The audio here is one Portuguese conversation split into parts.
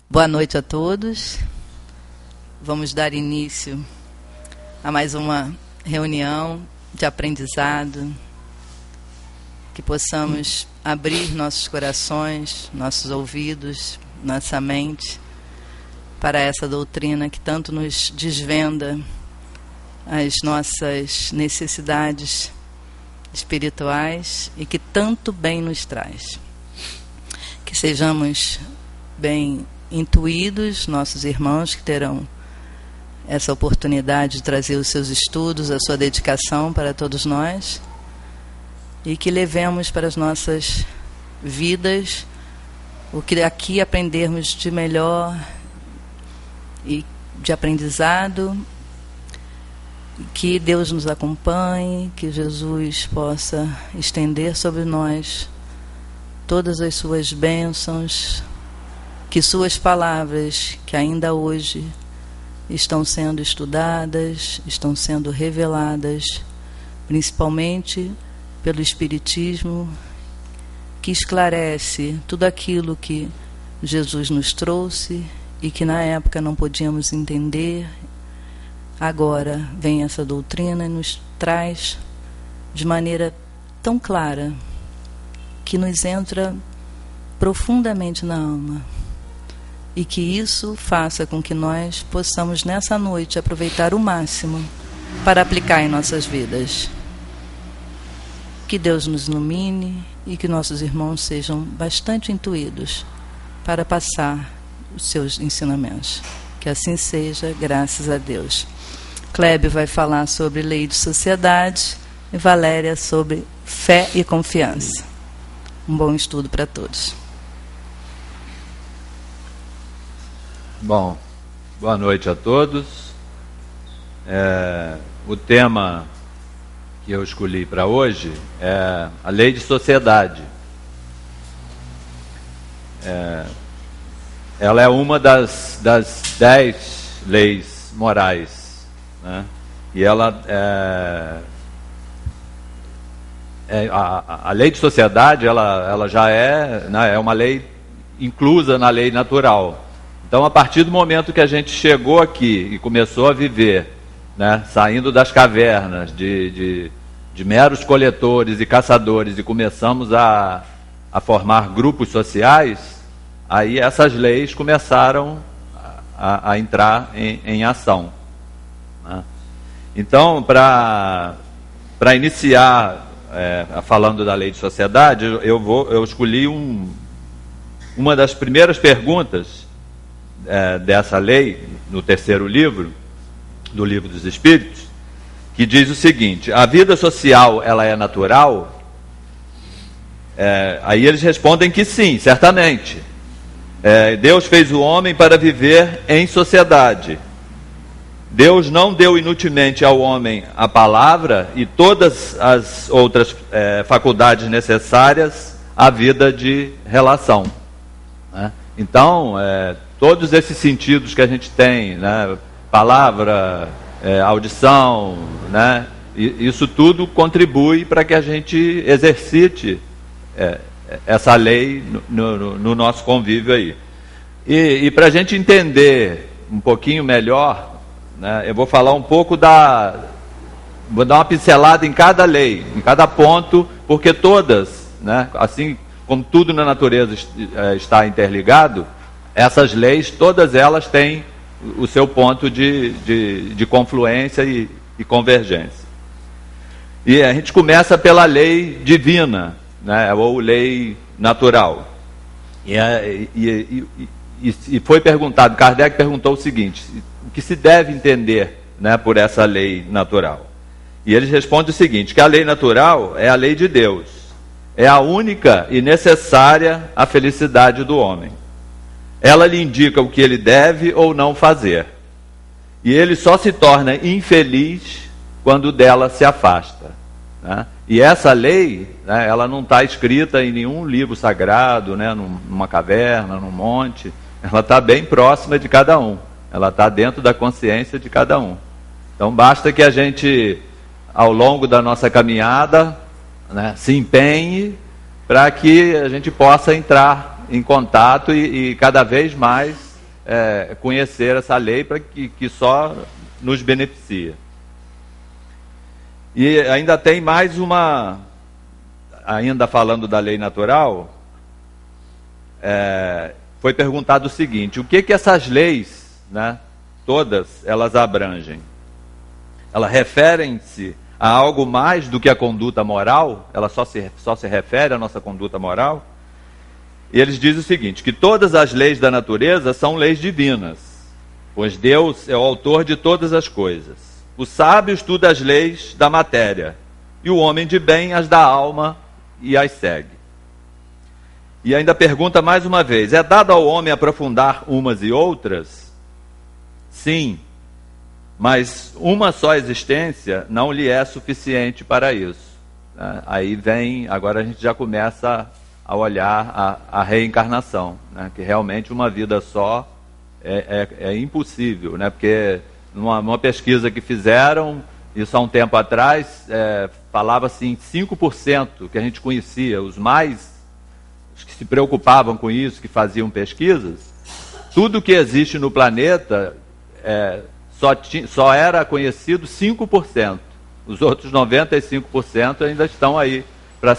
Boa noite a todos. Vamos dar início a mais uma reunião de aprendizado, que possamos abrir nossos corações, nossos ouvidos, nossa mente para essa doutrina que tanto nos desvenda as nossas necessidades espirituais e que tanto bem nos traz. Que sejamos bem intuídos, nossos irmãos que terão essa oportunidade de trazer os seus estudos, a sua dedicação para todos nós, e que levemos para as nossas vidas o que aqui aprendermos de melhor e de aprendizado. Que Deus nos acompanhe, que Jesus possa estender sobre nós todas as suas bênçãos, que suas palavras, que ainda hoje estão sendo estudadas, estão sendo reveladas, principalmente pelo Espiritismo, que esclarece tudo aquilo que Jesus nos trouxe e que na época não podíamos entender. Agora vem essa doutrina e nos traz de maneira tão clara que nos entra profundamente na alma, e que isso faça com que nós possamos nessa noite aproveitar o máximo para aplicar em nossas vidas. Que Deus nos ilumine e que nossos irmãos sejam bastante intuídos para passar os seus ensinamentos. Que assim seja, graças a Deus. Clébio vai falar sobre lei de sociedade e Valéria sobre fé e confiança. Um bom estudo para todos. Bom, boa noite a todos. O tema que eu escolhi para hoje é a lei de sociedade. Ela é uma das 10 leis morais, né? E ela a lei de sociedade ela já é, né, é uma lei inclusa na lei natural. Então, a partir do momento que a gente chegou aqui e começou a viver, né, saindo das cavernas de meros coletores e caçadores, e começamos a formar grupos sociais, aí essas leis começaram a entrar em ação, né? Então, para iniciar falando da lei de sociedade, eu escolhi uma das primeiras perguntas dessa lei, no terceiro livro, do Livro dos Espíritos, que diz o seguinte: a vida social, ela é natural? Aí eles respondem que sim, certamente. Deus fez o homem para viver em sociedade. Deus não deu inutilmente ao homem a palavra e todas as outras faculdades necessárias à vida de relação, né? Então, todos esses sentidos que a gente tem, né, palavra, audição, né, isso tudo contribui para que a gente exercite essa lei no nosso convívio aí. E para a gente entender um pouquinho melhor, né, eu vou falar um pouco vou dar uma pincelada em cada lei, em cada ponto, porque todas, né, assim como tudo na natureza está interligado, essas leis, todas elas têm o seu ponto de confluência e convergência. E a gente começa pela lei divina, né, ou lei natural. E foi perguntado, Kardec perguntou o seguinte: o que se deve entender, né, por essa lei natural? E eles respondem o seguinte: que a lei natural é a lei de Deus, é a única e necessária à felicidade do homem. Ela lhe indica o que ele deve ou não fazer, e ele só se torna infeliz quando dela se afasta, né? E essa lei, né, ela não está escrita em nenhum livro sagrado, né, numa caverna, num monte. Ela está bem próxima de cada um, ela está dentro da consciência de cada um. Então basta que a gente, ao longo da nossa caminhada, né, se empenhe para que a gente possa entrar em contato e cada vez mais conhecer essa lei para que só nos beneficia. E ainda tem mais uma, ainda falando da lei natural, foi perguntado o seguinte: o que essas leis, né, todas elas abrangem? Elas referem-se a algo mais do que a conduta moral? Ela só se refere à nossa conduta moral? E eles dizem o seguinte, que todas as leis da natureza são leis divinas, pois Deus é o autor de todas as coisas. O sábio estuda as leis da matéria, e o homem de bem as da alma e as segue. E ainda pergunta mais uma vez, é dado ao homem aprofundar umas e outras? Sim, mas uma só existência não lhe é suficiente para isso. Aí vem, agora a gente já começa a olhar a reencarnação, né? Que realmente uma vida só é impossível, né? Porque numa pesquisa que fizeram, isso há um tempo atrás, falava-se em 5% que a gente conhecia, os que se preocupavam com isso, que faziam pesquisas, tudo que existe no planeta só era conhecido 5%. Os outros 95% ainda estão aí para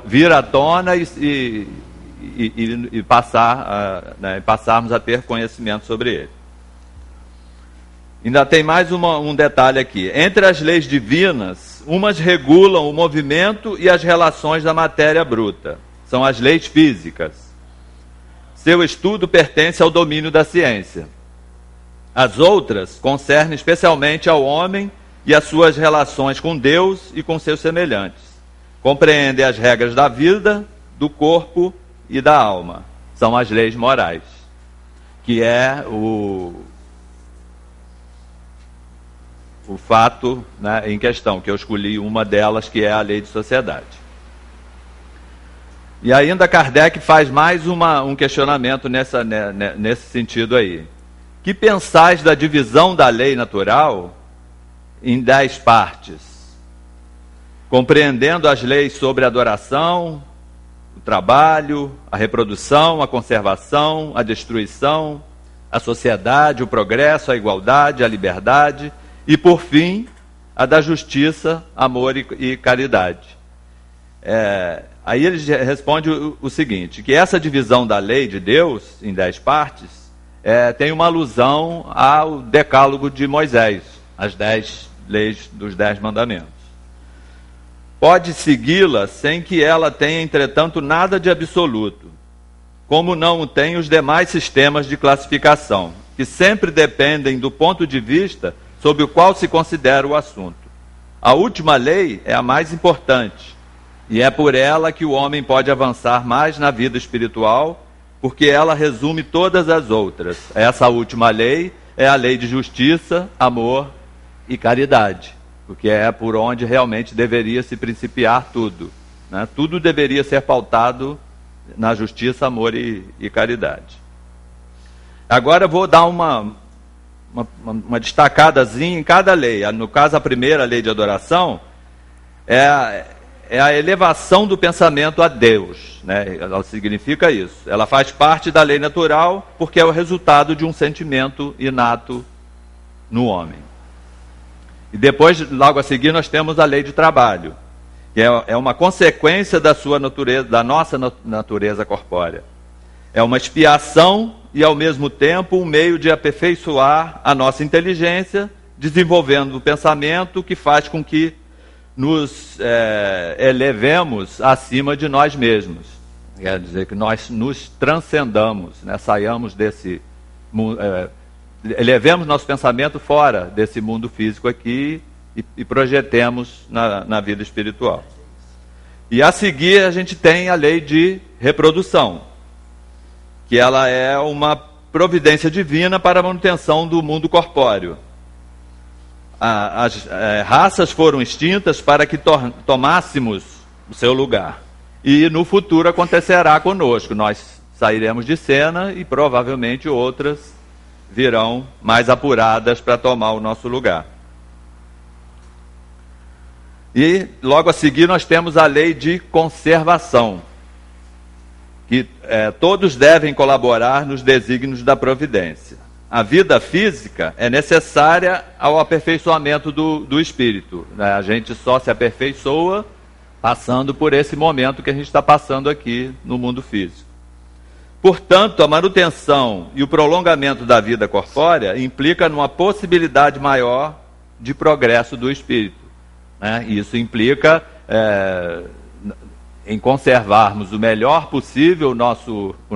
vir à tona e passarmos a ter conhecimento sobre ele. Ainda tem mais um detalhe aqui. Entre as leis divinas, umas regulam o movimento e as relações da matéria bruta. São as leis físicas. Seu estudo pertence ao domínio da ciência. As outras concernem especialmente ao homem e as suas relações com Deus e com seus semelhantes. Compreendem as regras da vida, do corpo e da alma. São as leis morais, que é o fato, né, em questão, que eu escolhi uma delas, que é a lei de sociedade. E ainda Kardec faz mais um questionamento nesse sentido aí. Que pensais da divisão da lei natural em 10 partes, compreendendo as leis sobre a adoração, o trabalho, a reprodução, a conservação, a destruição, a sociedade, o progresso, a igualdade, a liberdade e, por fim, a da justiça, amor e caridade. Aí ele responde o seguinte, que essa divisão da lei de Deus em 10 partes tem uma alusão ao decálogo de Moisés, as 10 leis dos 10 mandamentos. Pode segui-la sem que ela tenha, entretanto, nada de absoluto, como não o têm os demais sistemas de classificação, que sempre dependem do ponto de vista sob o qual se considera o assunto. A última lei é a mais importante, e é por ela que o homem pode avançar mais na vida espiritual, porque ela resume todas as outras. Essa última lei é a lei de justiça, amor e caridade, porque é por onde realmente deveria se principiar tudo, né? Tudo deveria ser pautado na justiça, amor e caridade. Agora eu vou dar uma destacadazinha em cada lei. No caso, a primeira lei de adoração é a elevação do pensamento a Deus, né? Ela significa isso. Ela faz parte da lei natural porque é o resultado de um sentimento inato no homem. E depois, logo a seguir, nós temos a lei de trabalho, que é uma consequência da nossa natureza corpórea. É uma expiação e, ao mesmo tempo, um meio de aperfeiçoar a nossa inteligência, desenvolvendo o pensamento que faz com que nos elevemos acima de nós mesmos. Quer dizer que nós nos transcendamos, né? Saiamos desse mundo, elevemos nosso pensamento fora desse mundo físico aqui e projetemos na vida espiritual. E a seguir a gente tem a lei de reprodução, que ela é uma providência divina para a manutenção do mundo corpóreo. As raças foram extintas para que tomássemos o seu lugar. E no futuro acontecerá conosco. Nós sairemos de cena e provavelmente outras virão mais apuradas para tomar o nosso lugar. E logo a seguir nós temos a lei de conservação, que todos devem colaborar nos desígnios da providência. A vida física é necessária ao aperfeiçoamento do espírito, né? A gente só se aperfeiçoa passando por esse momento que a gente está passando aqui no mundo físico. Portanto, a manutenção e o prolongamento da vida corpórea implica numa possibilidade maior de progresso do espírito, né? Isso implica em conservarmos o melhor possível o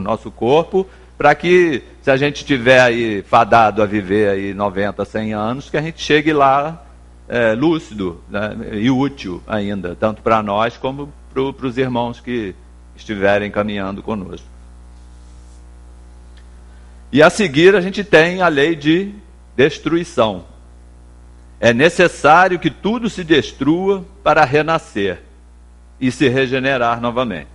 nosso corpo, para que, se a gente estiver aí fadado a viver aí 90, 100 anos, que a gente chegue lá lúcido, né, e útil ainda, tanto para nós como para os irmãos que estiverem caminhando conosco. E a seguir a gente tem a lei de destruição. É necessário que tudo se destrua para renascer e se regenerar novamente.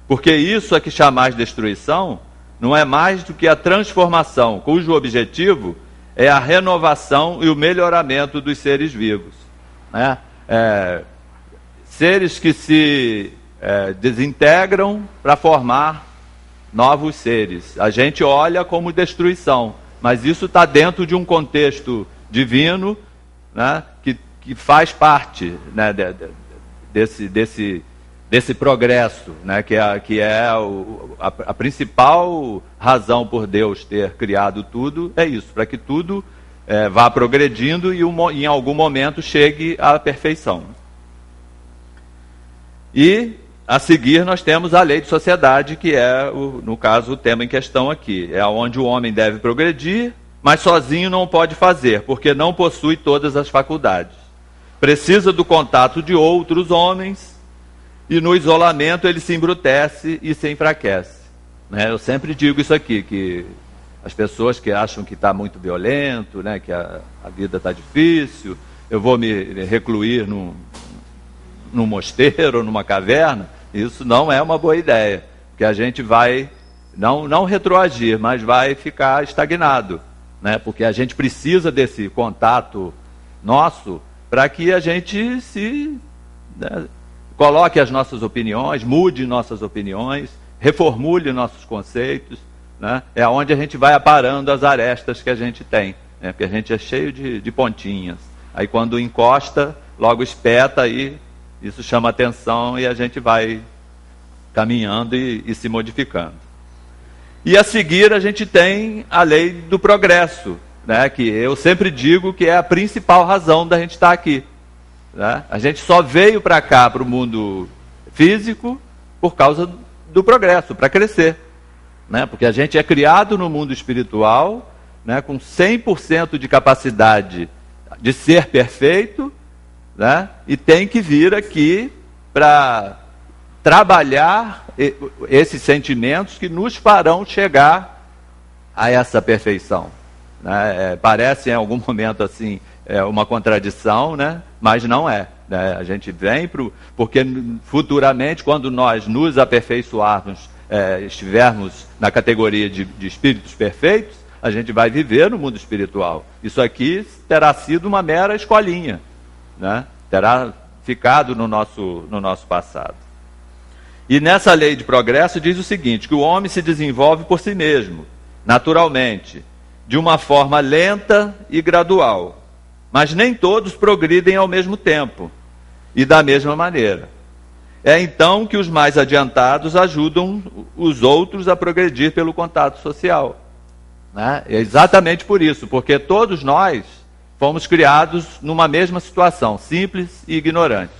Porque isso a que chamais destruição não é mais do que a transformação, cujo objetivo é a renovação e o melhoramento dos seres vivos, né? Seres que se desintegram para formar novos seres. A gente olha como destruição, mas isso está dentro de um contexto divino, né, que faz parte, né, desse progresso, né, que é a principal razão por Deus ter criado tudo, é isso, para que tudo vá progredindo e em algum momento chegue à perfeição. E a seguir nós temos a lei de sociedade, que é, no caso, o tema em questão aqui. É onde o homem deve progredir, mas sozinho não pode fazer, porque não possui todas as faculdades. Precisa do contato de outros homens, e no isolamento ele se embrutece e se enfraquece, né? Eu sempre digo isso aqui, que as pessoas que acham que está muito violento, né, que a vida está difícil, eu vou me recluir num mosteiro ou numa caverna, isso não é uma boa ideia, porque a gente vai não retroagir, mas vai ficar estagnado, né? Porque a gente precisa desse contato nosso para que a gente coloque as nossas opiniões, mude nossas opiniões, reformule nossos conceitos, né? É onde a gente vai aparando as arestas que a gente tem, né? Porque a gente é cheio de pontinhas. Aí quando encosta, logo espeta e isso chama atenção e a gente vai caminhando e se modificando. E a seguir a gente tem a lei do progresso, né? Que eu sempre digo que é a principal razão da gente estar aqui, né? A gente só veio para cá, para o mundo físico, por causa do progresso, para crescer, né? Porque a gente é criado no mundo espiritual, né, com 100% de capacidade de ser perfeito, né? E tem que vir aqui para trabalhar esses sentimentos que nos farão chegar a essa perfeição, né? Parece em algum momento assim uma contradição, né? Mas não é, né? A gente vem porque futuramente, quando nós nos aperfeiçoarmos, estivermos na categoria de espíritos perfeitos, a gente vai viver no mundo espiritual. Isso aqui terá sido uma mera escolinha, né? Terá ficado no nosso passado. E nessa lei de progresso diz o seguinte, que o homem se desenvolve por si mesmo, naturalmente, de uma forma lenta e gradual. Mas nem todos progridem ao mesmo tempo e da mesma maneira. É então que os mais adiantados ajudam os outros a progredir pelo contato social, né? É exatamente por isso, porque todos nós fomos criados numa mesma situação, simples e ignorantes.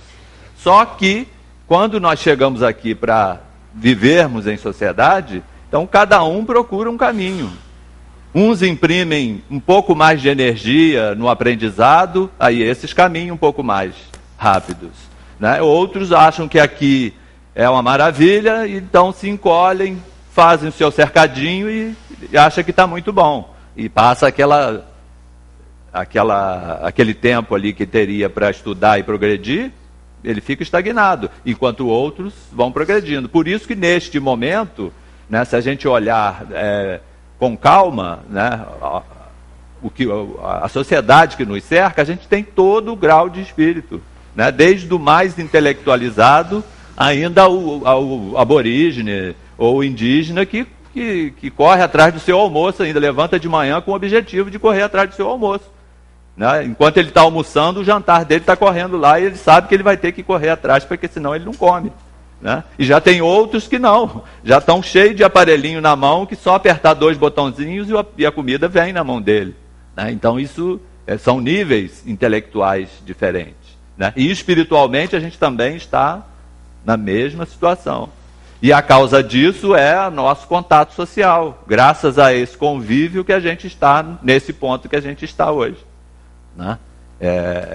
Só que, quando nós chegamos aqui para vivermos em sociedade, então cada um procura um caminho. Uns imprimem um pouco mais de energia no aprendizado, aí esses caminham um pouco mais rápidos, né? Outros acham que aqui é uma maravilha, então se encolhem, fazem o seu cercadinho e acham que está muito bom. E passa aquele tempo ali que teria para estudar e progredir, ele fica estagnado, enquanto outros vão progredindo. Por isso que neste momento, né, se a gente olhar com calma, né, a sociedade que nos cerca, a gente tem todo o grau de espírito, né, desde o mais intelectualizado ainda ao aborígene ou indígena que corre atrás do seu almoço ainda, levanta de manhã com o objetivo de correr atrás do seu almoço. Né? Enquanto ele está almoçando, o jantar dele está correndo lá e ele sabe que ele vai ter que correr atrás, porque senão ele não come. Né? E já tem outros que não, já estão cheios de aparelhinho na mão, que só apertar 2 botãozinhos e a comida vem na mão dele. Né? Então isso são níveis intelectuais diferentes. Né? E espiritualmente a gente também está na mesma situação. E a causa disso é nosso contato social, graças a esse convívio que a gente está nesse ponto que a gente está hoje. Né?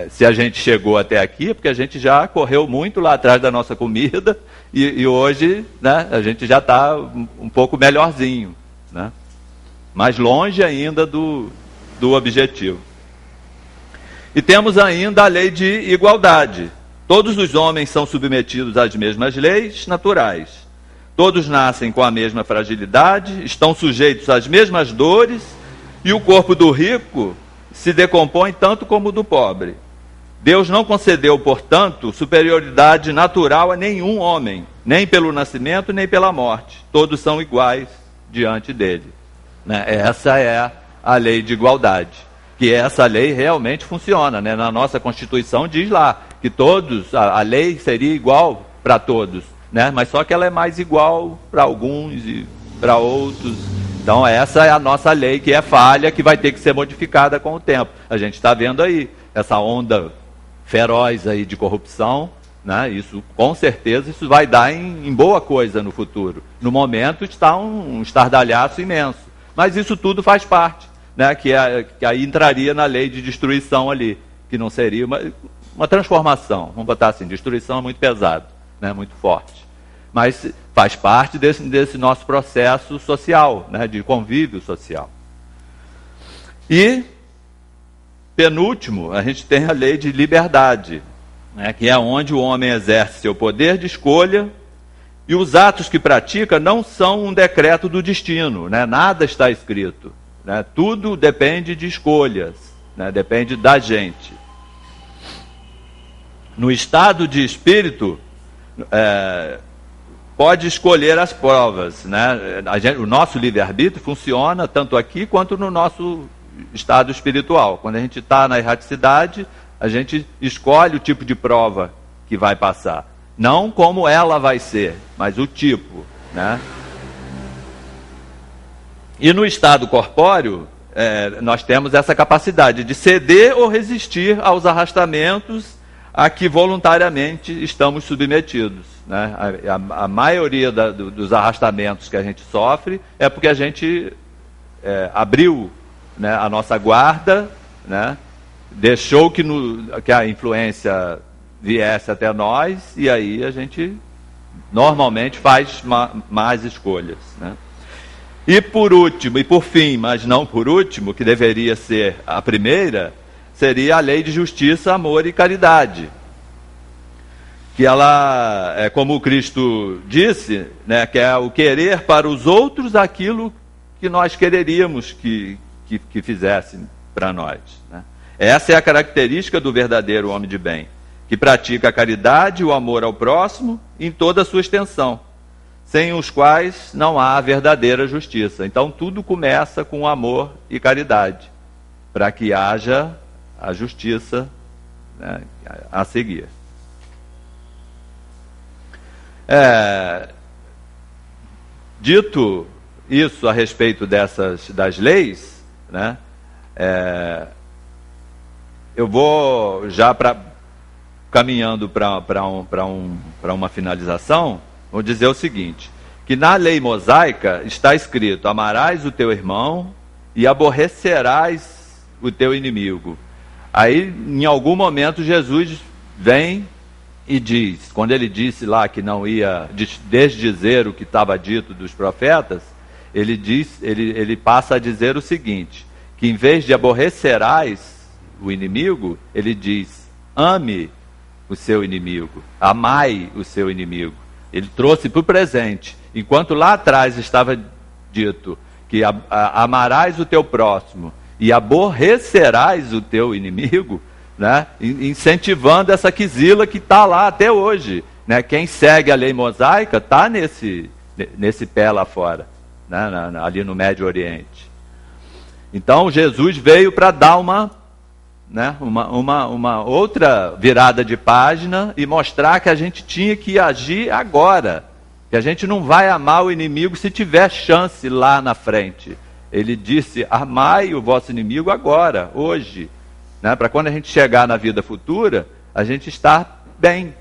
Se a gente chegou até aqui, é porque a gente já correu muito lá atrás da nossa comida e hoje, né, a gente já está um pouco melhorzinho, né? Mas longe ainda do objetivo. E temos ainda a lei de igualdade. Todos os homens são submetidos às mesmas leis naturais. Todos nascem com a mesma fragilidade, estão sujeitos às mesmas dores, e o corpo do rico se decompõe tanto como o do pobre. Deus não concedeu, portanto, superioridade natural a nenhum homem, nem pelo nascimento, nem pela morte. Todos são iguais diante dele. Né? Essa é a lei de igualdade. Que essa lei realmente funciona. Né? Na nossa Constituição diz lá que todos, a lei seria igual para todos. Né? Mas só que ela é mais igual para alguns e para outros. Então essa é a nossa lei, que é falha, que vai ter que ser modificada com o tempo. A gente está vendo aí essa onda feroz aí de corrupção, né? Isso, com certeza, isso vai dar em boa coisa no futuro. No momento está um estardalhaço imenso. Mas isso tudo faz parte, né? Que aí entraria na lei de destruição ali, que não seria uma transformação. Vamos botar assim, destruição é muito pesado, né? Muito forte. Mas faz parte desse nosso processo social, né, de convívio social. E, penúltimo, a gente tem a lei de liberdade, né, que é onde o homem exerce seu poder de escolha, e os atos que pratica não são um decreto do destino, né, nada está escrito. Né, tudo depende de escolhas, né, depende da gente. No estado de espírito, pode escolher as provas, né? O nosso livre-arbítrio funciona tanto aqui quanto no nosso estado espiritual. Quando a gente está na erraticidade, a gente escolhe o tipo de prova que vai passar. Não como ela vai ser, mas o tipo. Né? E no estado corpóreo, nós temos essa capacidade de ceder ou resistir aos arrastamentos a que voluntariamente estamos submetidos. Né? A maioria dos arrastamentos que a gente sofre é porque a gente abriu, né, a nossa guarda, né, deixou que a influência viesse até nós, e aí a gente normalmente faz más escolhas. Né? E por último, e por fim, mas não por último, que deveria ser a primeira, seria a lei de justiça, amor e caridade. Que ela, como o Cristo disse, né, que é o querer para os outros aquilo que nós quereríamos que fizessem para nós. Né? Essa é a característica do verdadeiro homem de bem, que pratica a caridade e o amor ao próximo em toda a sua extensão, sem os quais não há verdadeira justiça. Então tudo começa com amor e caridade, para que haja a justiça, né, a seguir. Dito isso a respeito das leis, né, eu vou já caminhando para uma finalização, vou dizer o seguinte, que na lei mosaica está escrito: amarás o teu irmão e aborrecerás o teu inimigo. Aí, em algum momento, Jesus vem e diz, quando ele disse lá que não ia desdizer o que estava dito dos profetas, ele passa a dizer o seguinte, que em vez de aborrecerás o inimigo, ele diz: ame o seu inimigo, amai o seu inimigo. Ele trouxe para o presente, enquanto lá atrás estava dito que amarás o teu próximo e aborrecerás o teu inimigo, né? Incentivando essa quizila que está lá até hoje. né? Quem segue a lei mosaica está nesse pé lá fora, né? Ali no Médio Oriente. Então Jesus veio para dar uma outra virada de página e mostrar que a gente tinha que agir agora, que a gente não vai amar o inimigo se tiver chance lá na frente. Ele disse: amai o vosso inimigo agora, hoje, né? Para quando a gente chegar na vida futura, a gente estar bem,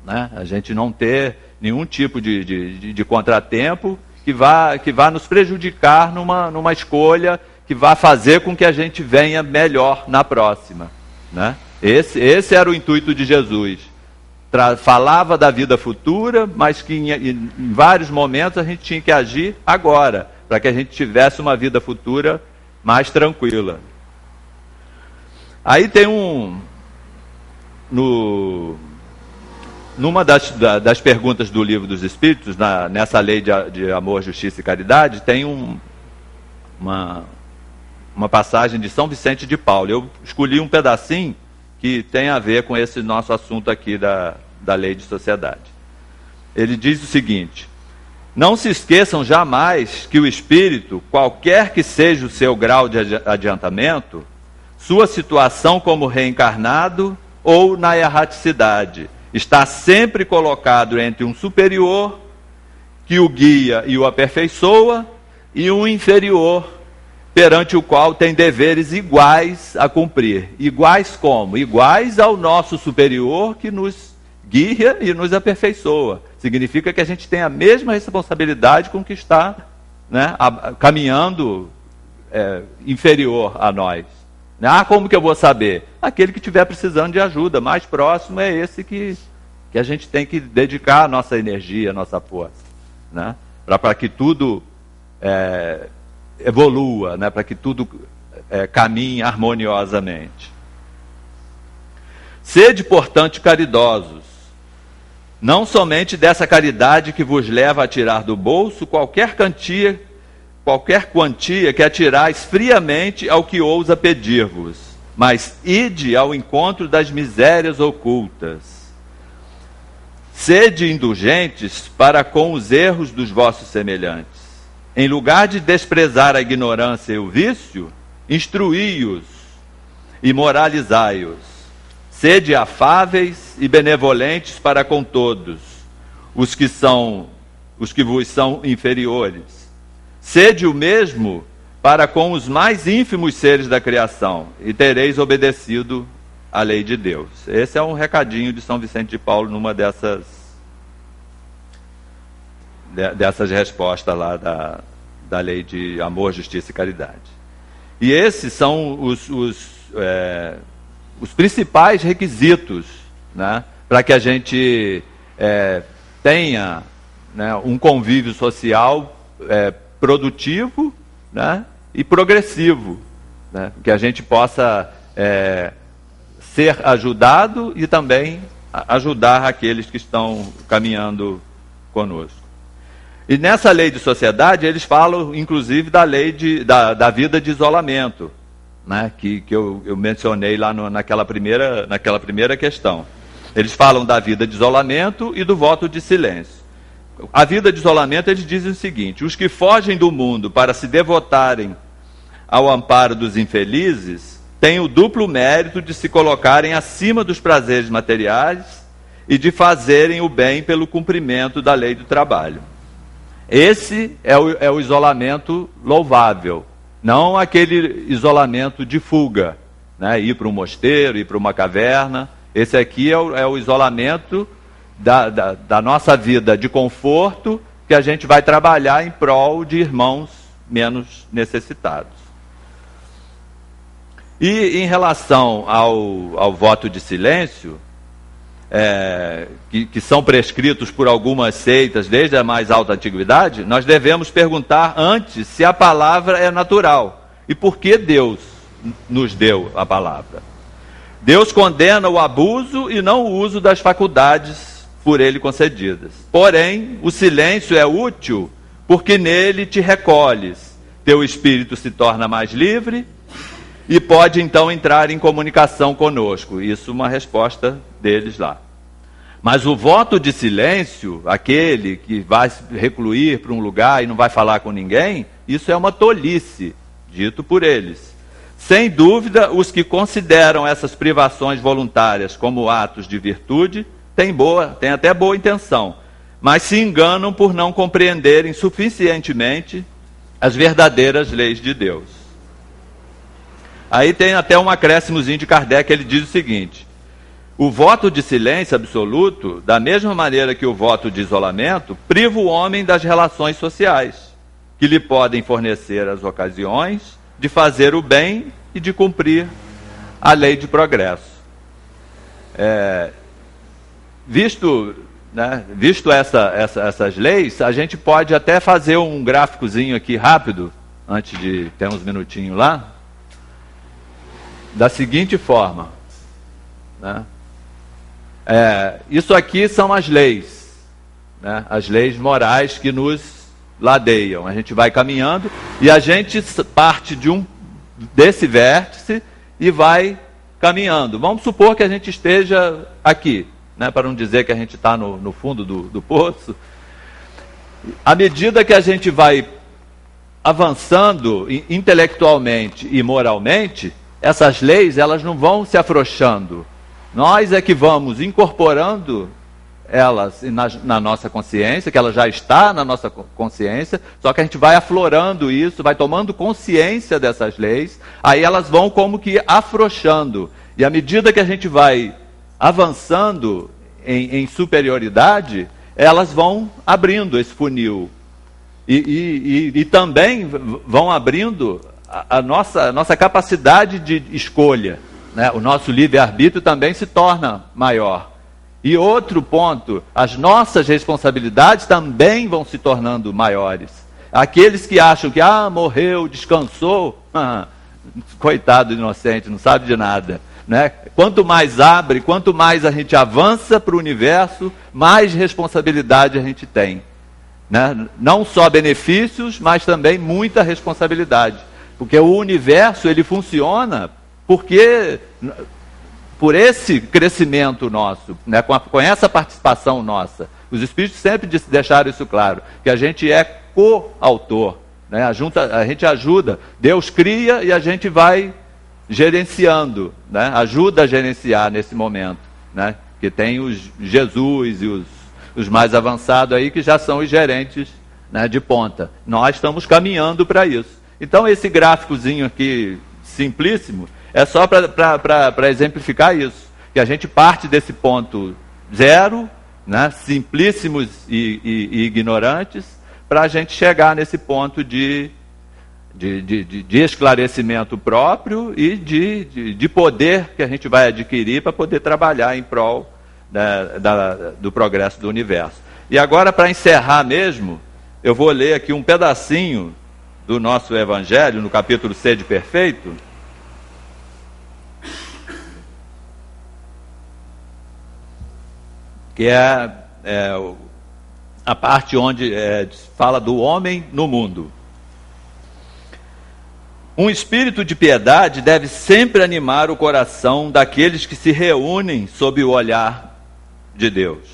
né? A gente não ter nenhum tipo de contratempo que vá nos prejudicar numa escolha que vá fazer com que a gente venha melhor na próxima, né? Esse era o intuito de Jesus. Falava da vida futura, mas que em vários momentos a gente tinha que agir agora, para que a gente tivesse uma vida futura mais tranquila. Aí tem numa das perguntas do Livro dos Espíritos, nessa lei de amor, justiça e caridade, tem uma passagem de São Vicente de Paulo. Eu escolhi um pedacinho que tem a ver com esse nosso assunto aqui da lei de sociedade. Ele diz o seguinte: não se esqueçam jamais que o espírito, qualquer que seja o seu grau de adiantamento, sua situação como reencarnado ou na erraticidade, está sempre colocado entre um superior, que o guia e o aperfeiçoa, e um inferior, perante o qual tem deveres iguais a cumprir. Iguais como? Iguais ao nosso superior, que nos guia e nos aperfeiçoa. Significa que a gente tem a mesma responsabilidade com o que está, né, caminhando inferior a nós. Como que eu vou saber? Aquele que estiver precisando de ajuda, mais próximo é esse que a gente tem que dedicar a nossa energia, a nossa força, né? Para que tudo evolua, né? Para que tudo caminhe harmoniosamente. Sede, portanto, caridosos, não somente dessa caridade que vos leva a tirar do bolso qualquer quantia que atirais friamente ao que ousa pedir-vos, mas ide ao encontro das misérias ocultas. Sede indulgentes para com os erros dos vossos semelhantes. Em lugar de desprezar a ignorância e o vício, instruí-os e moralizai-os. Sede afáveis e benevolentes para com todos, os que vos são inferiores. Sede o mesmo para com os mais ínfimos seres da criação, e tereis obedecido à lei de Deus. Esse é um recadinho de São Vicente de Paulo numa dessas respostas lá da lei de amor, justiça e caridade. E esses são os principais requisitos, né, para que a gente tenha, né, um convívio social produtivo, né, e progressivo, né, que a gente possa ser ajudado e também ajudar aqueles que estão caminhando conosco. E nessa lei de sociedade eles falam inclusive da lei da vida de isolamento, né, que eu mencionei lá naquela primeira questão. Eles falam da vida de isolamento e do voto de silêncio. A vida de isolamento, eles dizem o seguinte: os que fogem do mundo para se devotarem ao amparo dos infelizes têm o duplo mérito de se colocarem acima dos prazeres materiais e de fazerem o bem pelo cumprimento da lei do trabalho. Esse é o isolamento louvável, não aquele isolamento de fuga, né? Ir para um mosteiro, ir para uma caverna. Esse aqui é o isolamento da nossa vida de conforto, que a gente vai trabalhar em prol de irmãos menos necessitados. E em relação ao voto de silêncio, que são prescritos por algumas seitas desde a mais alta antiguidade, nós devemos perguntar antes se a palavra é natural e por que Deus nos deu a palavra. Deus condena o abuso e não o uso das faculdades por ele concedidas. Porém, o silêncio é útil porque nele te recolhes, teu espírito se torna mais livre e pode então entrar em comunicação conosco. Isso é uma resposta deles lá. Mas o voto de silêncio, aquele que vai se recluir para um lugar e não vai falar com ninguém, isso é uma tolice, dito por eles. Sem dúvida, os que consideram essas privações voluntárias como atos de virtude têm até boa intenção, mas se enganam por não compreenderem suficientemente as verdadeiras leis de Deus. Aí tem até um acréscimozinho de Kardec, ele diz o seguinte: o voto de silêncio absoluto, da mesma maneira que o voto de isolamento, priva o homem das relações sociais, que lhe podem fornecer as ocasiões de fazer o bem e de cumprir a lei de progresso. Visto essas leis, a gente pode até fazer um gráficozinho aqui rápido, antes de ter uns minutinhos lá, da seguinte forma, né? Isso aqui são as leis, né? As leis morais que nos ladeiam. A gente vai caminhando e a gente parte desse vértice e vai caminhando. Vamos supor que a gente esteja aqui, né? Para não dizer que a gente está no fundo do poço. À medida que a gente vai avançando intelectualmente e moralmente, essas leis elas não vão se afrouxando. Nós é que vamos incorporando elas na nossa consciência, que ela já está na nossa consciência, só que a gente vai aflorando isso, vai tomando consciência dessas leis, aí elas vão como que afrouxando. E à medida que a gente vai avançando em superioridade, elas vão abrindo esse funil. E também vão abrindo a nossa capacidade de escolha, né? O nosso livre-arbítrio também se torna maior. E outro ponto, as nossas responsabilidades também vão se tornando maiores. Aqueles que acham que, morreu, descansou, coitado inocente, não sabe de nada, né? Quanto mais abre, quanto mais a gente avança para o universo, mais responsabilidade a gente tem, né? Não só benefícios, mas também muita responsabilidade. Porque o universo, ele funciona por esse crescimento nosso, né? Com essa participação nossa. Os Espíritos sempre deixaram isso claro, que a gente é coautor, né? A gente ajuda, Deus cria e a gente vai gerenciando, né? Ajuda a gerenciar nesse momento, né? Que tem os Jesus e os mais avançados aí, que já são os gerentes, né, de ponta. Nós estamos caminhando para isso. Então esse gráficozinho aqui, simplíssimo, é só para exemplificar isso, que a gente parte desse ponto zero, né, simplíssimos e ignorantes, para a gente chegar nesse ponto de esclarecimento próprio e de poder que a gente vai adquirir para poder trabalhar em prol do progresso do universo. E agora, para encerrar mesmo, eu vou ler aqui um pedacinho do nosso Evangelho, no capítulo Sede Perfeito, que é a parte onde fala do homem no mundo. Um espírito de piedade deve sempre animar o coração daqueles que se reúnem sob o olhar de Deus,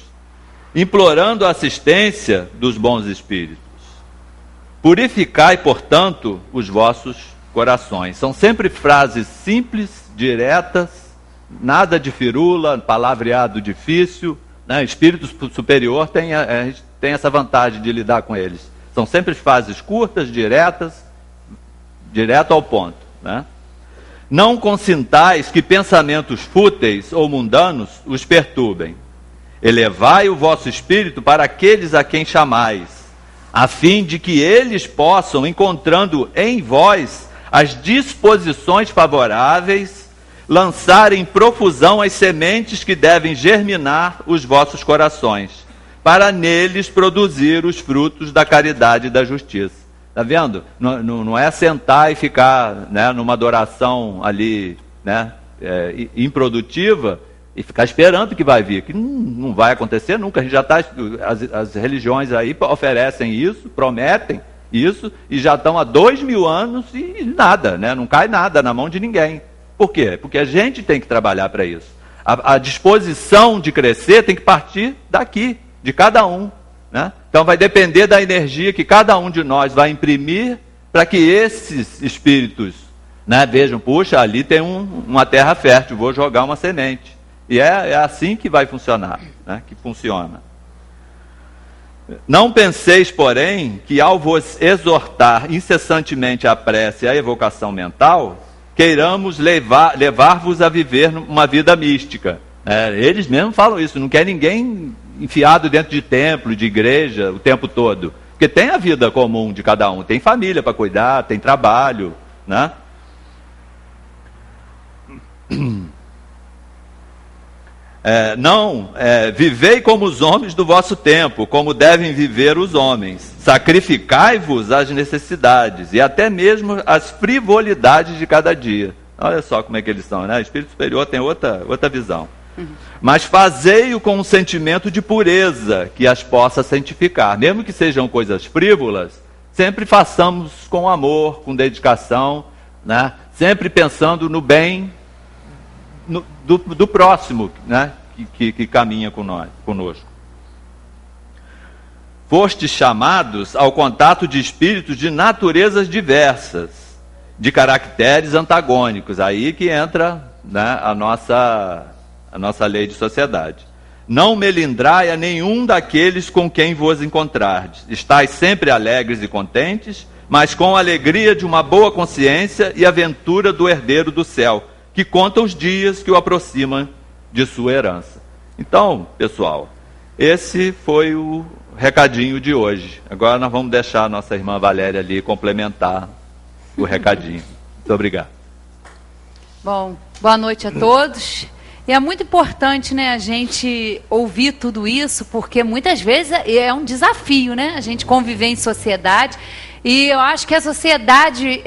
implorando a assistência dos bons espíritos. Purificai, portanto, os vossos corações. São sempre frases simples, diretas, nada de firula, palavreado difícil, né? Espírito superior tem essa vantagem de lidar com eles. São sempre frases curtas, diretas, direto ao ponto, né? Não consintais que pensamentos fúteis ou mundanos os perturbem. Elevai o vosso espírito para aqueles a quem chamais, a fim de que eles possam, encontrando em vós as disposições favoráveis, lançar em profusão as sementes que devem germinar os vossos corações, para neles produzir os frutos da caridade e da justiça. Está vendo? Não é sentar e ficar, né, numa adoração ali, né, improdutiva, e ficar esperando que vai vir, que não vai acontecer nunca. A gente já está, as religiões aí oferecem isso, prometem isso, e já estão há 2000 anos e nada, né? Não cai nada na mão de ninguém. Por quê? Porque a gente tem que trabalhar para isso. A disposição de crescer tem que partir daqui, de cada um, né? Então vai depender da energia que cada um de nós vai imprimir para que esses espíritos, né, vejam, puxa, ali tem uma terra fértil, vou jogar uma semente. E é assim que vai funcionar, né, que funciona. Não penseis, porém, que ao vos exortar incessantemente a prece e a evocação mental, queiramos levar-vos a viver uma vida mística. Eles mesmos falam isso, não quer ninguém enfiado dentro de templo, de igreja, o tempo todo. Porque tem a vida comum de cada um, tem família para cuidar, tem trabalho, né? Vivei como os homens do vosso tempo, como devem viver os homens. Sacrificai-vos às necessidades e até mesmo às frivolidades de cada dia. Olha só como é que eles são, né? O Espírito Superior tem outra visão. Mas fazei-o com um sentimento de pureza que as possa santificar. Mesmo que sejam coisas frívolas, sempre façamos com amor, com dedicação, né? Sempre pensando no bem do próximo, né? que caminha conosco. Fostes chamados ao contato de espíritos de naturezas diversas, de caracteres antagônicos. Aí que entra, né, a nossa lei de sociedade. Não melindrai a nenhum daqueles com quem vos encontrardes. Estais sempre alegres e contentes, mas com a alegria de uma boa consciência e a ventura do herdeiro do céu, que conta os dias que o aproximam de sua herança. Então, pessoal, esse foi o recadinho de hoje. Agora nós vamos deixar a nossa irmã Valéria ali complementar o recadinho. Muito obrigado. Bom, boa noite a todos. E é muito importante, né, a gente ouvir tudo isso, porque muitas vezes é um desafio, né, a gente conviver em sociedade. E eu acho que a sociedade,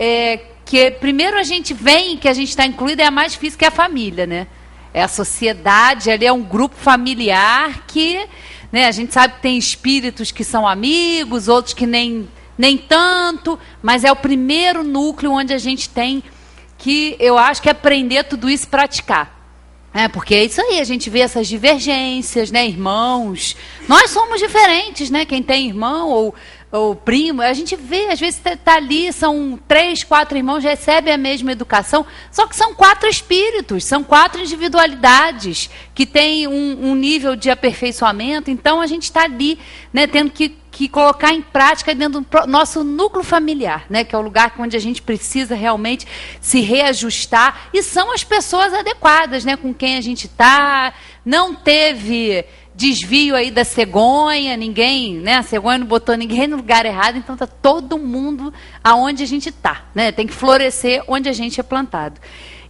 que primeiro a gente vem, que a gente está incluído, é a mais difícil, que é a família, né? É a sociedade, ali é um grupo familiar que, né, a gente sabe que tem espíritos que são amigos, outros que nem tanto, mas é o primeiro núcleo onde a gente tem que, eu acho que aprender tudo isso e praticar. Porque é isso aí, a gente vê essas divergências, né, irmãos. Nós somos diferentes, né? Quem tem irmão ou primo, a gente vê, às vezes está ali, são 3, 4 irmãos, recebem a mesma educação, só que são 4 espíritos, são 4 individualidades que têm um nível de aperfeiçoamento. Então a gente está ali, né, tendo que colocar em prática dentro do nosso núcleo familiar, né, que é o lugar onde a gente precisa realmente se reajustar, e são as pessoas adequadas, né, com quem a gente está. Não teve desvio aí da cegonha, ninguém, né, a cegonha não botou ninguém no lugar errado, então está todo mundo aonde a gente está, né, tem que florescer onde a gente é plantado.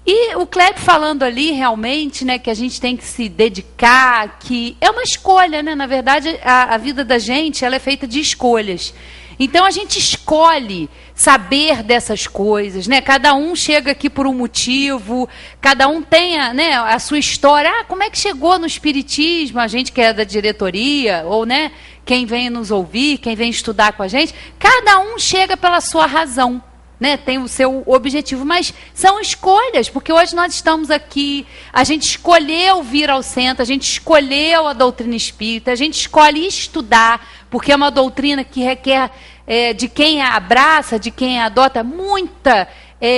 E o Kleber falando ali realmente, né, que a gente tem que se dedicar, que é uma escolha, né? Na verdade, a vida da gente, ela é feita de escolhas. Então a gente escolhe saber dessas coisas, né? Cada um chega aqui por um motivo, cada um tem a sua história. Como é que chegou no espiritismo? A gente que é da diretoria, ou, né, quem vem nos ouvir, quem vem estudar com a gente, cada um chega pela sua razão, né, tem o seu objetivo, mas são escolhas, porque hoje nós estamos aqui, a gente escolheu vir ao centro, a gente escolheu a doutrina espírita, a gente escolhe estudar, porque é uma doutrina que requer de quem a abraça, de quem a adota, muita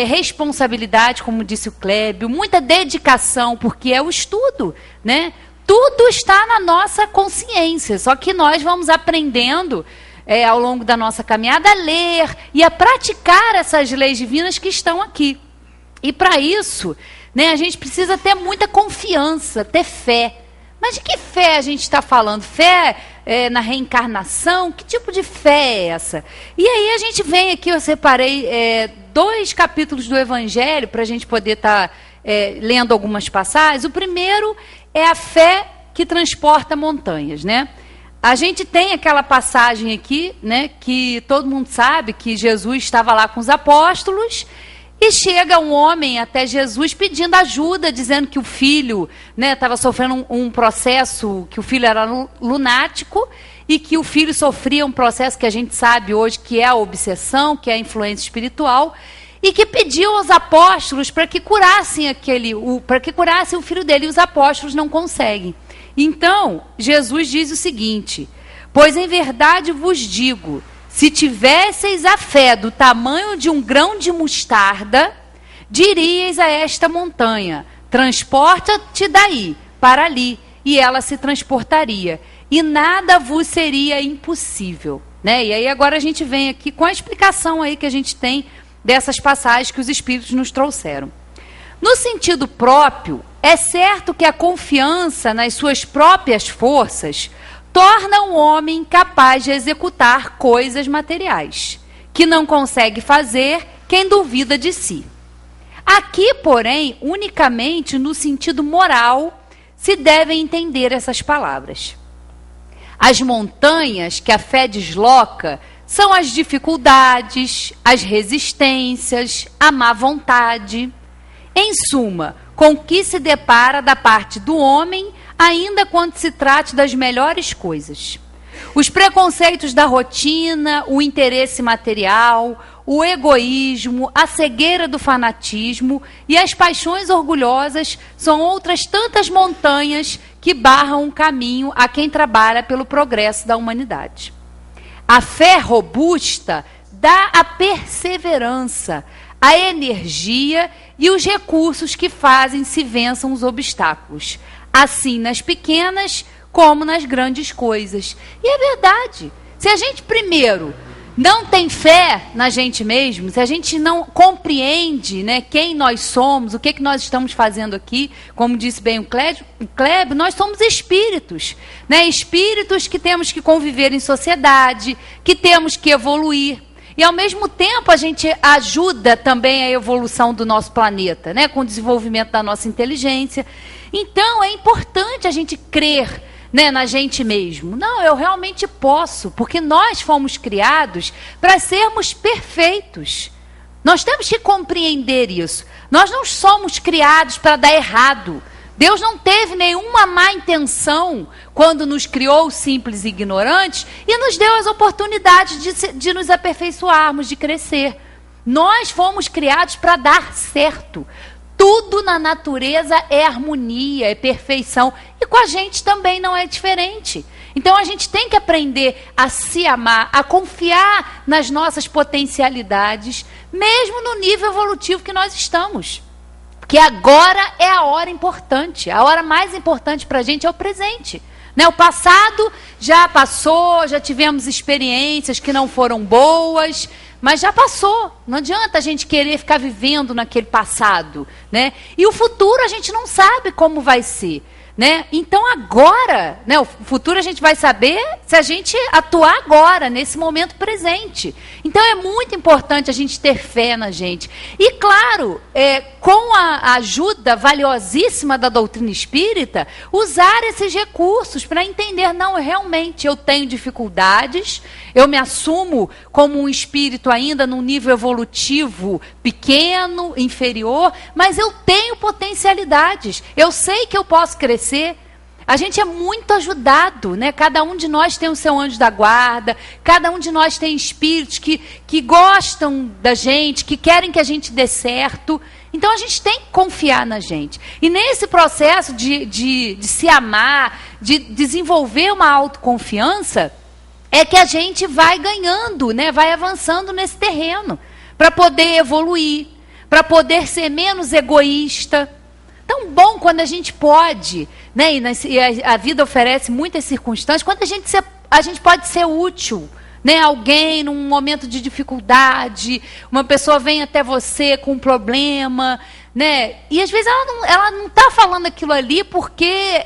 responsabilidade, como disse o Clébio, muita dedicação, porque é o estudo, né? Tudo está na nossa consciência, só que nós vamos aprendendo ao longo da nossa caminhada a ler e a praticar essas leis divinas que estão aqui. E para isso, né, a gente precisa ter muita confiança, ter fé. Mas de que fé a gente está falando? Fé na reencarnação? Que tipo de fé é essa? E aí a gente vem aqui, eu separei 2 capítulos do Evangelho para a gente poder estar lendo algumas passagens. O primeiro é a fé que transporta montanhas, né? A gente tem aquela passagem aqui, né, que todo mundo sabe que Jesus estava lá com os apóstolos e chega um homem até Jesus pedindo ajuda, dizendo que o filho, né, estava sofrendo um processo, que o filho era lunático e que o filho sofria um processo que a gente sabe hoje que é a obsessão, que é a influência espiritual. e que pediu aos apóstolos para que curassem o filho dele, e os apóstolos não conseguem. Então, Jesus diz o seguinte: pois em verdade vos digo, se tivesseis a fé do tamanho de um grão de mostarda, diríeis a esta montanha, transporta-te daí para ali, e ela se transportaria, e nada vos seria impossível. Né? E aí agora a gente vem aqui com a explicação aí que a gente tem dessas passagens que os Espíritos nos trouxeram. No sentido próprio, é certo que a confiança nas suas próprias forças torna o homem capaz de executar coisas materiais, que não consegue fazer quem duvida de si. Aqui, porém, unicamente no sentido moral, se devem entender essas palavras. As montanhas que a fé desloca são as dificuldades, as resistências, a má vontade. Em suma, com que se depara da parte do homem, ainda quando se trate das melhores coisas. Os preconceitos da rotina, o interesse material, o egoísmo, a cegueira do fanatismo e as paixões orgulhosas são outras tantas montanhas que barram o caminho a quem trabalha pelo progresso da humanidade. A fé robusta dá a perseverança, a energia e os recursos que fazem se vençam os obstáculos, assim nas pequenas como nas grandes coisas. E é verdade, se a gente primeiro não tem fé na gente mesmo, se a gente não compreende, né, quem nós somos, o que nós estamos fazendo aqui, como disse bem o Kleber, nós somos espíritos, né, espíritos que temos que conviver em sociedade, que temos que evoluir. E, ao mesmo tempo, a gente ajuda também a evolução do nosso planeta, né, com o desenvolvimento da nossa inteligência. Então, é importante a gente crer, né, na gente mesmo. Não, eu realmente posso, porque nós fomos criados para sermos perfeitos. Nós temos que compreender isso. Nós não somos criados para dar errado. Deus não teve nenhuma má intenção quando nos criou simples e ignorantes e nos deu as oportunidades de nos aperfeiçoarmos, de crescer. Nós fomos criados para dar certo. Tudo na natureza é harmonia, é perfeição. E com a gente também não é diferente. Então a gente tem que aprender a se amar, a confiar nas nossas potencialidades, mesmo no nível evolutivo que nós estamos. Porque agora é a hora importante. A hora mais importante para a gente é o presente. Né? O passado já passou, já tivemos experiências que não foram boas, mas já passou. Não adianta a gente querer ficar vivendo naquele passado, né? E o futuro a gente não sabe como vai ser, né? Então agora, né, o futuro a gente vai saber se a gente atuar agora, nesse momento presente. Então é muito importante a gente ter fé na gente. E claro, com a ajuda valiosíssima da doutrina espírita, usar esses recursos para entender, não, realmente eu tenho dificuldades, eu me assumo como um espírito ainda num nível evolutivo pequeno, inferior, mas eu tenho potencialidades, eu sei que eu posso crescer. A gente é muito ajudado, né? Cada um de nós tem o seu anjo da guarda, cada um de nós tem espíritos que gostam da gente, que querem que a gente dê certo. Então a gente tem que confiar na gente. E nesse processo de se amar, de desenvolver uma autoconfiança, é que a gente vai ganhando, né? Vai avançando nesse terreno, para poder evoluir, para poder ser menos egoísta. Tão bom quando a gente pode, né? E a vida oferece muitas circunstâncias, quando a gente pode ser útil, né? Alguém num momento de dificuldade, uma pessoa vem até você com um problema, né? E às vezes ela não está falando aquilo ali porque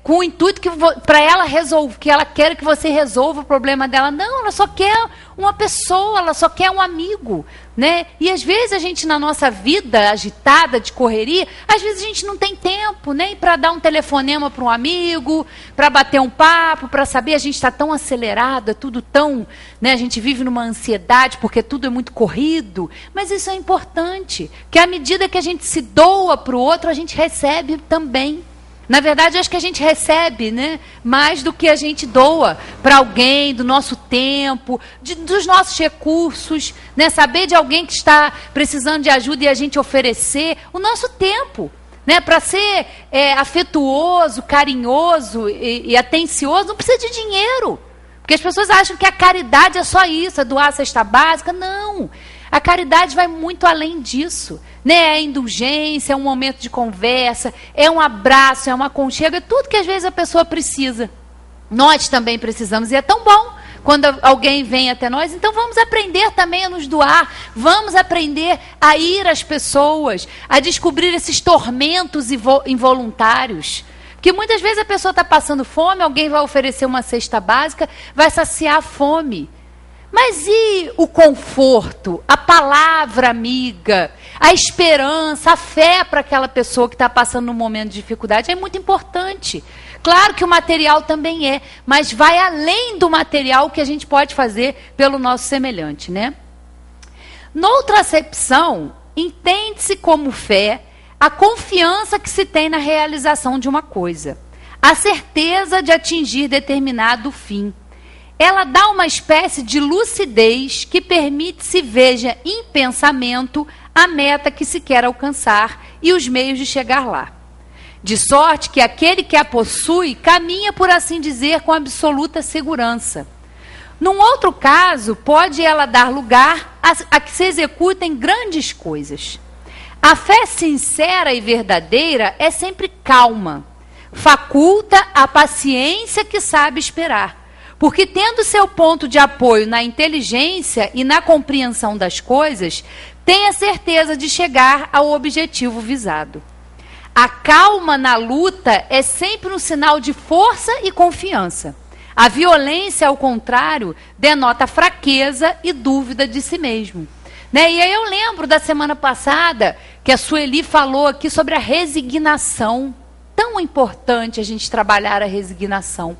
com o intuito que para ela resolver, que ela quer que você resolva o problema dela. Não, ela só quer uma pessoa, ela só quer um amigo, né? E às vezes a gente, na nossa vida agitada de correria, às vezes a gente não tem tempo nem para dar um telefonema para um amigo, para bater um papo, para saber, a gente está tão acelerada, tudo tão, né? A gente vive numa ansiedade porque tudo é muito corrido, mas isso é importante, que à medida que a gente se doa para o outro, a gente recebe também. Na verdade, acho que a gente recebe, né, mais do que a gente doa para alguém, do nosso tempo, dos nossos recursos, né, saber de alguém que está precisando de ajuda e a gente oferecer o nosso tempo, né, para ser afetuoso, carinhoso e atencioso, não precisa de dinheiro. Porque as pessoas acham que a caridade é só isso, é doar a cesta básica. Não, a caridade vai muito além disso. Né? É indulgência, é um momento de conversa, é um abraço, é um aconchego, é tudo que às vezes a pessoa precisa. Nós também precisamos, e é tão bom quando alguém vem até nós. Então vamos aprender também a nos doar, vamos aprender a ir às pessoas, a descobrir esses tormentos involuntários. Porque muitas vezes a pessoa está passando fome, alguém vai oferecer uma cesta básica, vai saciar a fome. Mas e o conforto, a palavra amiga, a esperança, a fé para aquela pessoa que está passando num momento de dificuldade? É muito importante. Claro que o material também é, mas vai além do material que a gente pode fazer pelo nosso semelhante, né? Noutra acepção, entende-se como fé a confiança que se tem na realização de uma coisa, a certeza de atingir determinado fim. Ela dá uma espécie de lucidez que permite se veja em pensamento a meta que se quer alcançar e os meios de chegar lá. De sorte que aquele que a possui caminha, por assim dizer, com absoluta segurança. Num outro caso, pode ela dar lugar a que se executem grandes coisas. A fé sincera e verdadeira é sempre calma, faculta a paciência que sabe esperar, porque tendo seu ponto de apoio na inteligência e na compreensão das coisas, tem a certeza de chegar ao objetivo visado. A calma na luta é sempre um sinal de força e confiança. A violência, ao contrário, denota fraqueza e dúvida de si mesmo. Né? E aí eu lembro da semana passada que a Sueli falou aqui sobre a resignação. Tão importante a gente trabalhar a resignação.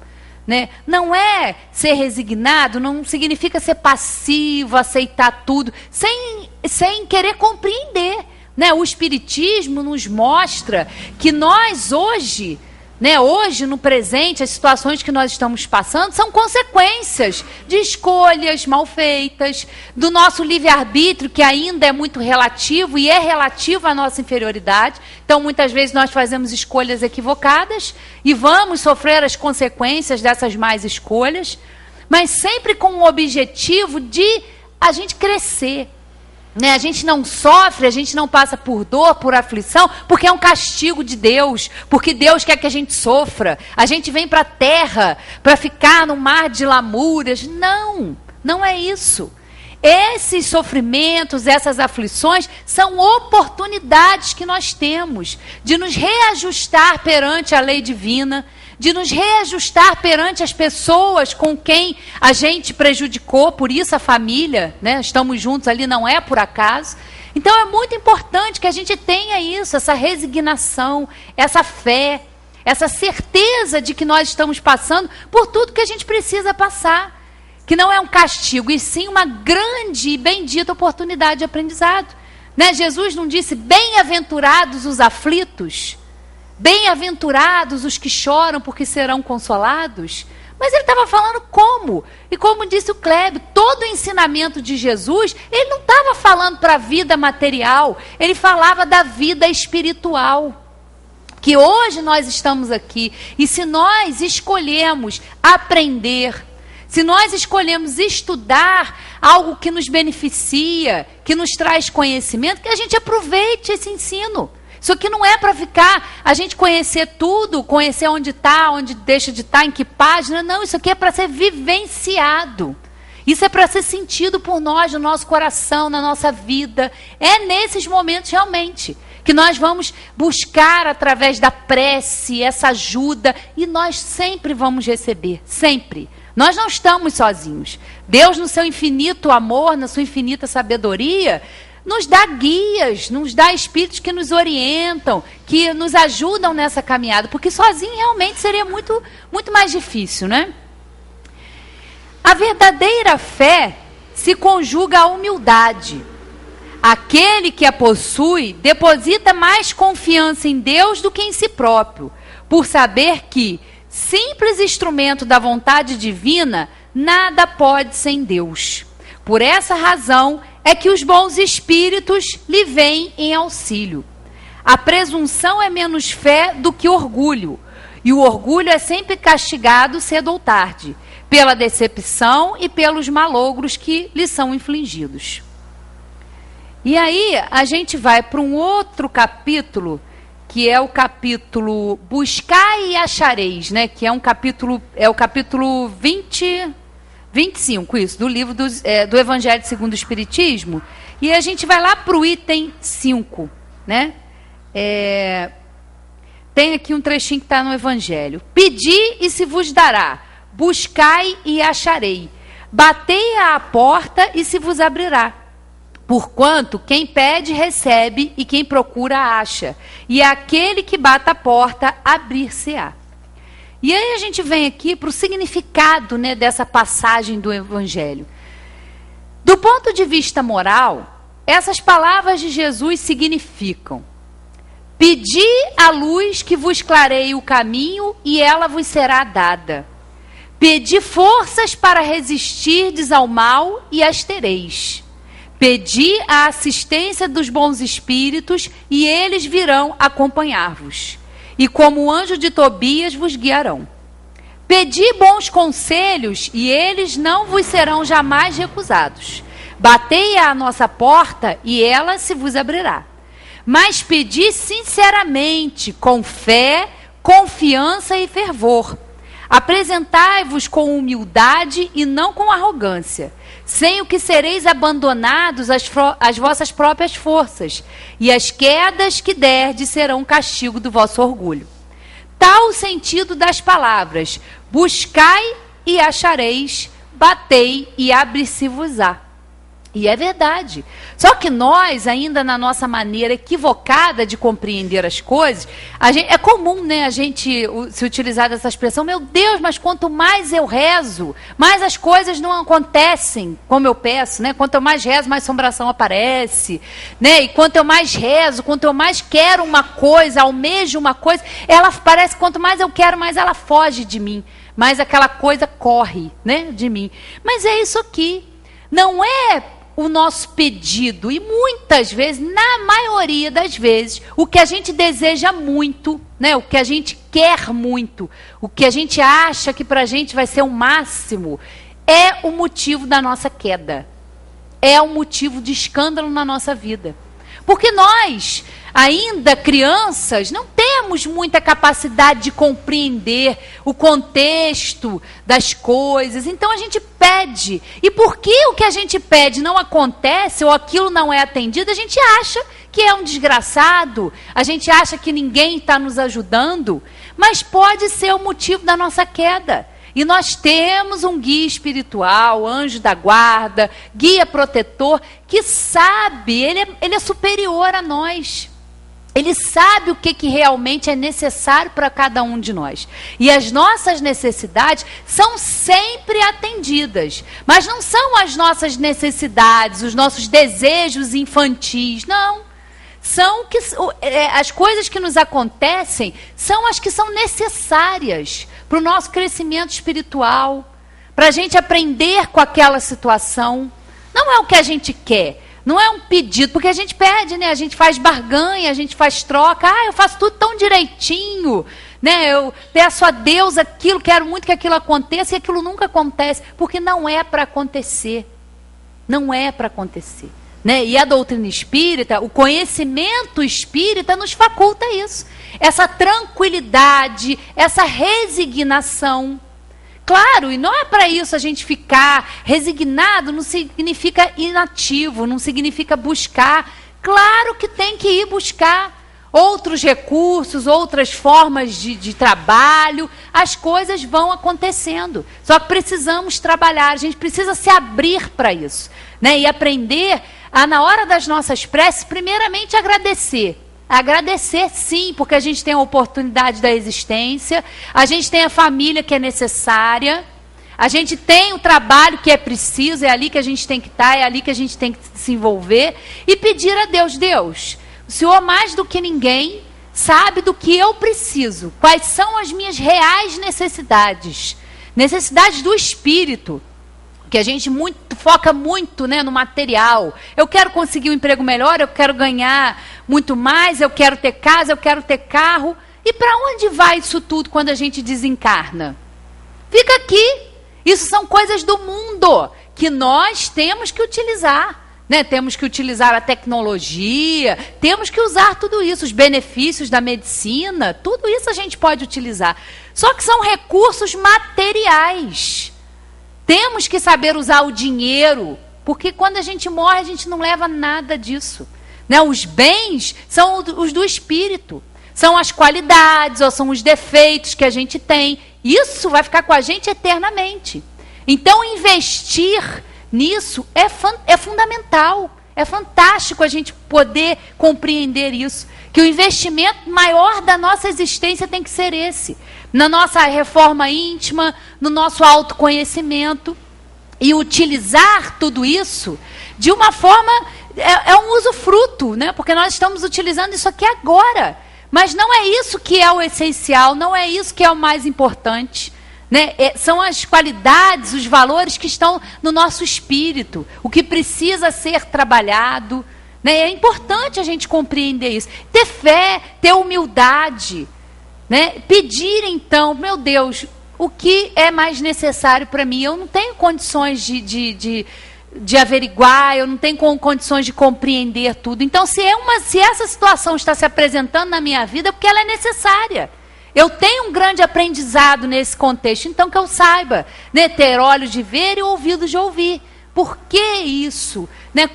Né? Não é ser resignado, não significa ser passivo, aceitar tudo, sem querer compreender. Né? O Espiritismo nos mostra que nós hoje, né, hoje no presente, as situações que nós estamos passando são consequências de escolhas mal feitas, do nosso livre-arbítrio, que ainda é muito relativo e é relativo à nossa inferioridade. Então, muitas vezes nós fazemos escolhas equivocadas e vamos sofrer as consequências dessas más escolhas, mas sempre com o objetivo de a gente crescer. Né? A gente não sofre, a gente não passa por dor, por aflição, porque é um castigo de Deus, porque Deus quer que a gente sofra. A gente vem para a terra para ficar no mar de lamúrias. Não, não é isso. Esses sofrimentos, essas aflições, são oportunidades que nós temos de nos reajustar perante a lei divina, de nos reajustar perante as pessoas com quem a gente prejudicou, por isso a família, né? Estamos juntos ali, não é por acaso. Então é muito importante que a gente tenha isso, essa resignação, essa fé, essa certeza de que nós estamos passando por tudo que a gente precisa passar. Que não é um castigo, e sim uma grande e bendita oportunidade de aprendizado. Né? Jesus não disse, bem-aventurados os aflitos, bem-aventurados os que choram porque serão consolados. Mas ele estava falando como? E como disse o Kleber, todo o ensinamento de Jesus, ele não estava falando para a vida material, ele falava da vida espiritual. Que hoje nós estamos aqui, e se nós escolhemos aprender, se nós escolhemos estudar algo que nos beneficia, que nos traz conhecimento, que a gente aproveite esse ensino. Isso aqui não é para ficar, a gente conhecer tudo, conhecer onde está, onde deixa de estar, em que página. Não, isso aqui é para ser vivenciado. Isso é para ser sentido por nós, no nosso coração, na nossa vida. É nesses momentos realmente que nós vamos buscar através da prece, essa ajuda, e nós sempre vamos receber, sempre. Nós não estamos sozinhos. Deus, no seu infinito amor, na sua infinita sabedoria, nos dá guias, nos dá espíritos que nos orientam, que nos ajudam nessa caminhada, porque sozinho realmente seria muito, muito mais difícil, né? A verdadeira fé se conjuga à humildade. Aquele que a possui deposita mais confiança em Deus do que em si próprio, por saber que, simples instrumento da vontade divina, nada pode sem Deus. Por essa razão é que os bons espíritos lhe vêm em auxílio. A presunção é menos fé do que orgulho, e o orgulho é sempre castigado cedo ou tarde, pela decepção e pelos malogros que lhe são infligidos. E aí a gente vai para um outro capítulo, que é o capítulo Buscai e Achareis, né? Que é o capítulo 25, isso, do livro do Evangelho segundo o Espiritismo. E a gente vai lá para o item 5, né? Tem aqui um trechinho que está no Evangelho. Pedi e se vos dará, buscai e acharei, batei à porta e se vos abrirá. Porquanto quem pede recebe e quem procura acha, e aquele que bate a porta abrir-se-á. E aí a gente vem aqui para o significado, né, dessa passagem do Evangelho. Do ponto de vista moral, essas palavras de Jesus significam: pedi a luz que vos clareie o caminho e ela vos será dada. Pedi forças para resistirdes ao mal e as tereis. Pedi a assistência dos bons espíritos e eles virão acompanhar-vos. E como o anjo de Tobias vos guiarão. Pedi bons conselhos e eles não vos serão jamais recusados. Batei à nossa porta e ela se vos abrirá. Mas pedi sinceramente, com fé, confiança e fervor. Apresentai-vos com humildade e não com arrogância, sem o que sereis abandonados às vossas próprias forças, e as quedas que derdes serão castigo do vosso orgulho. Tal o sentido das palavras: buscai e achareis, batei e abre-se-vos-á. E é verdade. Só que nós, ainda na nossa maneira equivocada de compreender as coisas, é comum, né, a gente se utilizar dessa expressão: meu Deus, mas quanto mais eu rezo, mais as coisas não acontecem como eu peço, né? Quanto eu mais rezo, mais assombração aparece, né? E quanto eu mais rezo, quanto eu mais quero uma coisa, almejo uma coisa, ela parece que quanto mais eu quero, mais ela foge de mim, mais aquela coisa corre, né, de mim. Mas é isso aqui. Não é o nosso pedido, e muitas vezes, na maioria das vezes, o que a gente deseja muito, né, o que a gente quer muito, o que a gente acha que para a gente vai ser o máximo, é o motivo da nossa queda, é o motivo de escândalo na nossa vida. Porque nós, ainda crianças, não temos muita capacidade de compreender o contexto das coisas. Então a gente pede. E porque o que a gente pede não acontece, ou aquilo não é atendido, a gente acha que é um desgraçado, a gente acha que ninguém está nos ajudando, mas pode ser o motivo da nossa queda. E nós temos um guia espiritual, anjo da guarda, guia protetor, que sabe, ele é superior a nós. Ele sabe o que realmente é necessário para cada um de nós. E as nossas necessidades são sempre atendidas. Mas não são as nossas necessidades, os nossos desejos infantis, não. São as coisas que nos acontecem são as que são necessárias para o nosso crescimento espiritual, para a gente aprender com aquela situação. Não é o que a gente quer, não é um pedido, porque a gente pede, né? A gente faz barganha, a gente faz troca. Eu faço tudo tão direitinho, né? Eu peço a Deus aquilo, quero muito que aquilo aconteça, e aquilo nunca acontece, porque não é para acontecer. Não é para acontecer. Né? E a doutrina espírita, o conhecimento espírita nos faculta isso. Essa tranquilidade, essa resignação. Claro, e não é para isso a gente ficar resignado, não significa inativo, não significa buscar. Claro que tem que ir buscar outros recursos, outras formas de trabalho. As coisas vão acontecendo. Só que precisamos trabalhar, a gente precisa se abrir para isso, né? E aprender a, na hora das nossas preces, primeiramente agradecer. Agradecer, sim, porque a gente tem a oportunidade da existência, a gente tem a família que é necessária, a gente tem o trabalho que é preciso, é ali que a gente tem que estar, é ali que a gente tem que se envolver, e pedir a Deus: Deus, o Senhor mais do que ninguém, sabe do que eu preciso, quais são as minhas reais necessidades, necessidades do espírito, que a gente foca muito, né, no material. Eu quero conseguir um emprego melhor, eu quero ganhar muito mais, eu quero ter casa, eu quero ter carro. E para onde vai isso tudo quando a gente desencarna? Fica aqui. Isso são coisas do mundo que nós temos que utilizar. Né? Temos que utilizar a tecnologia, temos que usar tudo isso, os benefícios da medicina, tudo isso a gente pode utilizar. Só que são recursos materiais. Temos que saber usar o dinheiro, porque quando a gente morre, a gente não leva nada disso. Né? Os bens são os do espírito, são as qualidades ou são os defeitos que a gente tem. Isso vai ficar com a gente eternamente. Então, investir nisso é fundamental. É fantástico a gente poder compreender isso. Que o investimento maior da nossa existência tem que ser esse. Na nossa reforma íntima, no nosso autoconhecimento. E utilizar tudo isso de uma forma... É um usufruto, né? Porque nós estamos utilizando isso aqui agora. Mas não é isso que é o essencial, não é isso que é o mais importante. Né? São as qualidades, os valores que estão no nosso espírito, o que precisa ser trabalhado. Né? É importante a gente compreender isso. Ter fé, ter humildade. Né? Pedir, então, meu Deus, o que é mais necessário para mim? Eu não tenho condições de averiguar, eu não tenho condições de compreender tudo. Então, se essa situação está se apresentando na minha vida, é porque ela é necessária. Eu tenho um grande aprendizado nesse contexto, então que eu saiba, né, ter olhos de ver e ouvidos de ouvir. Por que isso? Né,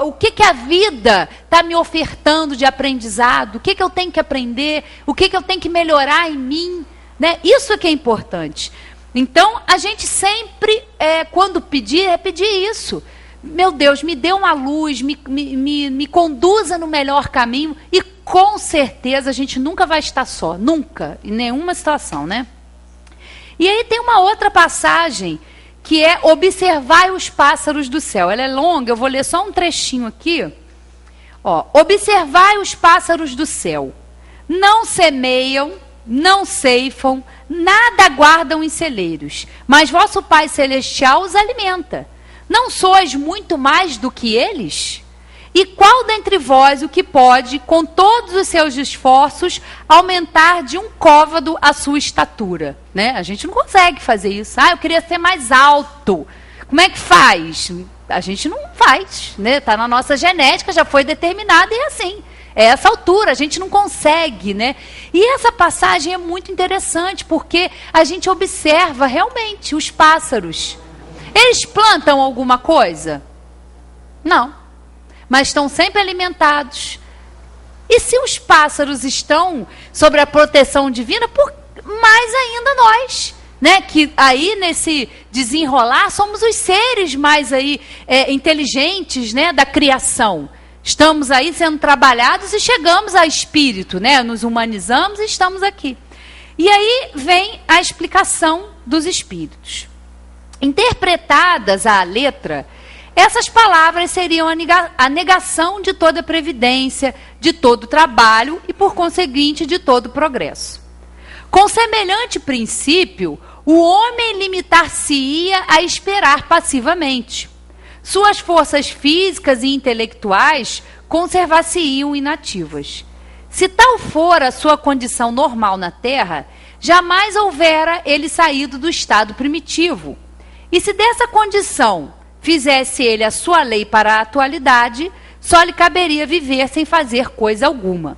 o que a vida está me ofertando de aprendizado? O que eu tenho que aprender? O que eu tenho que melhorar em mim? Né? Isso é que é importante. Então, a gente sempre, quando pedir, é pedir isso. Meu Deus, me dê uma luz, me conduza no melhor caminho. E com certeza a gente nunca vai estar só, nunca, em nenhuma situação, né? E aí tem uma outra passagem, que é observai os pássaros do céu. Ela é longa, eu vou ler só um trechinho aqui. Ó, observai os pássaros do céu. Não semeiam, não ceifam, nada guardam em celeiros, mas vosso Pai Celestial os alimenta. Não sois muito mais do que eles? E qual dentre vós o que pode, com todos os seus esforços, aumentar de um côvado a sua estatura? Né? A gente não consegue fazer isso. Eu queria ser mais alto. Como é que faz? A gente não faz. Né? Está na nossa genética, já foi determinado e é assim. É essa altura, a gente não consegue, né? E essa passagem é muito interessante, porque a gente observa realmente os pássaros. Eles plantam alguma coisa? Não. Mas estão sempre alimentados. E se os pássaros estão sob a proteção divina, mais ainda nós, né? Que aí nesse desenrolar somos os seres mais aí inteligentes, né? Da criação. Estamos aí sendo trabalhados e chegamos a espírito, né? Nos humanizamos e estamos aqui. E aí vem a explicação dos espíritos. Interpretadas à letra, essas palavras seriam a negação de toda previdência, de todo trabalho e, por conseguinte, de todo progresso. Com semelhante princípio, o homem limitar-se-ia a esperar passivamente. Suas forças físicas e intelectuais conservar-se-iam inativas. Se tal for a sua condição normal na Terra, jamais houvera ele saído do estado primitivo. E se dessa condição fizesse ele a sua lei para a atualidade, só lhe caberia viver sem fazer coisa alguma.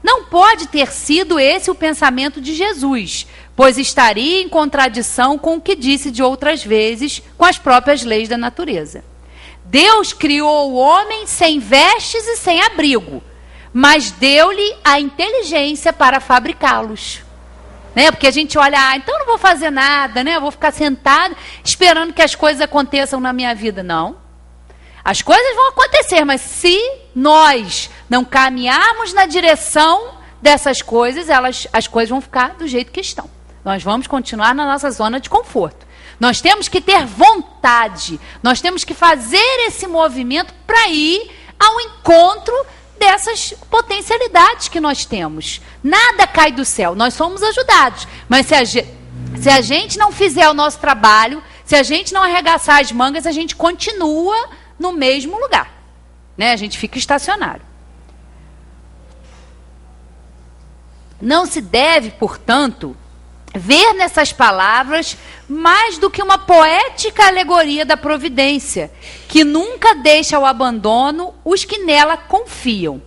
Não pode ter sido esse o pensamento de Jesus, pois estaria em contradição com o que disse de outras vezes com as próprias leis da natureza. Deus criou o homem sem vestes e sem abrigo, mas deu-lhe a inteligência para fabricá-los. Né? Porque a gente olha, então não vou fazer nada, né? Eu vou ficar sentado esperando que as coisas aconteçam na minha vida. Não. As coisas vão acontecer, mas se nós não caminharmos na direção dessas coisas, as coisas vão ficar do jeito que estão. Nós vamos continuar na nossa zona de conforto. Nós temos que ter vontade, nós temos que fazer esse movimento para ir ao encontro dessas potencialidades que nós temos. Nada cai do céu, nós somos ajudados. Mas se a gente não fizer o nosso trabalho, se a gente não arregaçar as mangas, a gente continua no mesmo lugar, né? A gente fica estacionário. Não se deve, portanto, ver nessas palavras mais do que uma poética alegoria da providência, que nunca deixa ao abandono os que nela confiam,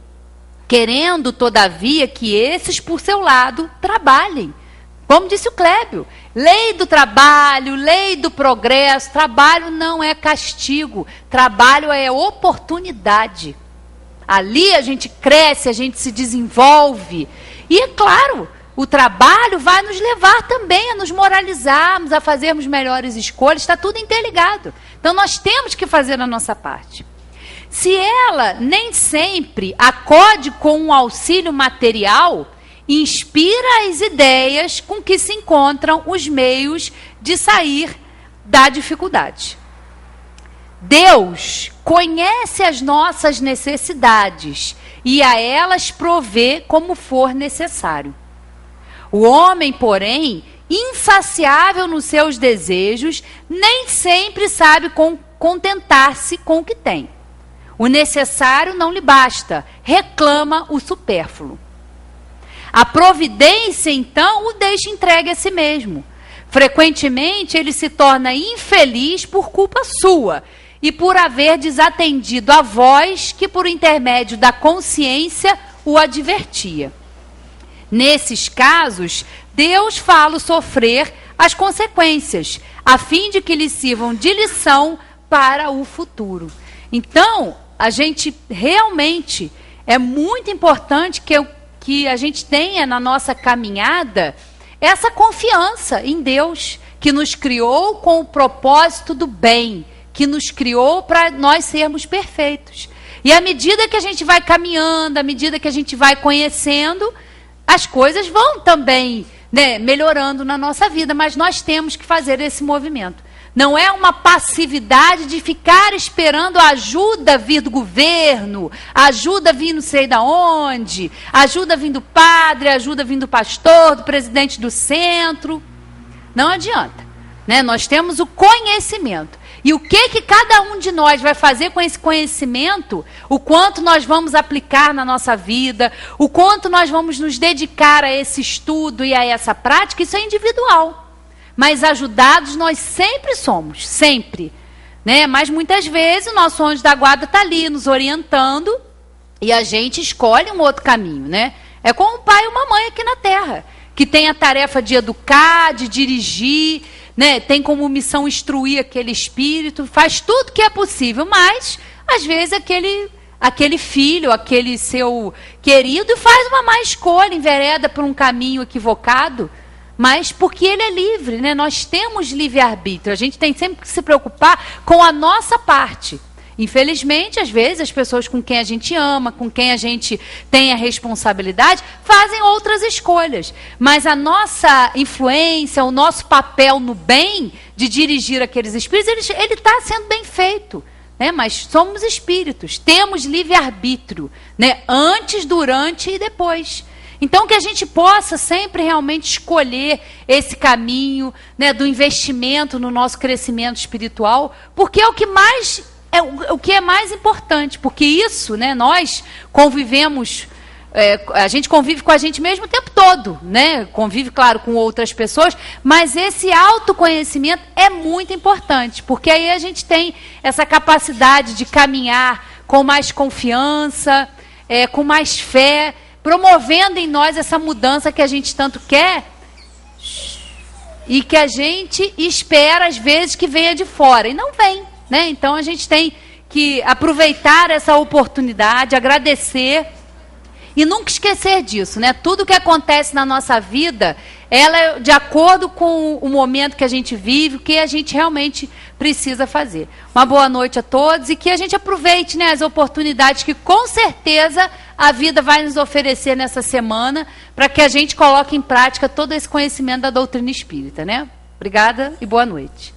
querendo, todavia, que esses, por seu lado, trabalhem. Como disse o Clébio, lei do trabalho, lei do progresso, trabalho não é castigo, trabalho é oportunidade. Ali a gente cresce, a gente se desenvolve. E é claro, o trabalho vai nos levar também a nos moralizarmos, a fazermos melhores escolhas, está tudo interligado. Então nós temos que fazer a nossa parte. Se ela nem sempre acode com um auxílio material, inspira as ideias com que se encontram os meios de sair da dificuldade. Deus conhece as nossas necessidades e a elas provê como for necessário. O homem, porém, insaciável nos seus desejos, nem sempre sabe contentar-se com o que tem. O necessário não lhe basta, reclama o supérfluo. A providência, então, o deixa entregue a si mesmo. Frequentemente, ele se torna infeliz por culpa sua e por haver desatendido a voz que, por intermédio da consciência, o advertia. Nesses casos, Deus fala sofrer as consequências, a fim de que lhe sirvam de lição para o futuro. Então, a gente realmente, é muito importante que a gente tenha na nossa caminhada essa confiança em Deus, que nos criou com o propósito do bem, que nos criou para nós sermos perfeitos. E à medida que a gente vai caminhando, à medida que a gente vai conhecendo, as coisas vão também, né, melhorando na nossa vida, mas nós temos que fazer esse movimento. Não é uma passividade de ficar esperando a ajuda vir do governo, a ajuda vir não sei da onde, a ajuda vir do padre, a ajuda vir do pastor, do presidente do centro. Não adianta, né? Nós temos o conhecimento. E o que cada um de nós vai fazer com esse conhecimento, o quanto nós vamos aplicar na nossa vida, o quanto nós vamos nos dedicar a esse estudo e a essa prática, isso é individual. Mas ajudados nós sempre somos, sempre. Né? Mas muitas vezes o nosso anjo da guarda está ali nos orientando e a gente escolhe um outro caminho. Né? É como um pai e uma mãe aqui na Terra, que tem a tarefa de educar, de dirigir, né? Tem como missão instruir aquele espírito, faz tudo que é possível, mas às vezes aquele filho, aquele seu querido faz uma má escolha, envereda por um caminho equivocado, mas porque ele é livre, né? Nós temos livre-arbítrio, a gente tem sempre que se preocupar com a nossa parte. Infelizmente, às vezes, as pessoas com quem a gente ama, com quem a gente tem a responsabilidade, fazem outras escolhas. Mas a nossa influência, o nosso papel no bem, de dirigir aqueles espíritos, ele está sendo bem feito. Né? Mas somos espíritos, temos livre-arbítrio, né? Antes, durante e depois. Então, que a gente possa sempre realmente escolher esse caminho, né, do investimento no nosso crescimento espiritual, porque é o que mais... o que é mais importante, porque isso, né, nós convivemos, a gente convive com a gente mesmo o tempo todo, né? Convive, claro, com outras pessoas, mas esse autoconhecimento é muito importante, porque aí a gente tem essa capacidade de caminhar com mais confiança, com mais fé, promovendo em nós essa mudança que a gente tanto quer e que a gente espera, às vezes, que venha de fora, e não vem. Né? Então a gente tem que aproveitar essa oportunidade, agradecer e nunca esquecer disso, né? Tudo que acontece na nossa vida, ela é de acordo com o momento que a gente vive, o que a gente realmente precisa fazer. Uma boa noite a todos e que a gente aproveite, né, as oportunidades que com certeza a vida vai nos oferecer nessa semana, para que a gente coloque em prática todo esse conhecimento da doutrina espírita, né? Obrigada e boa noite.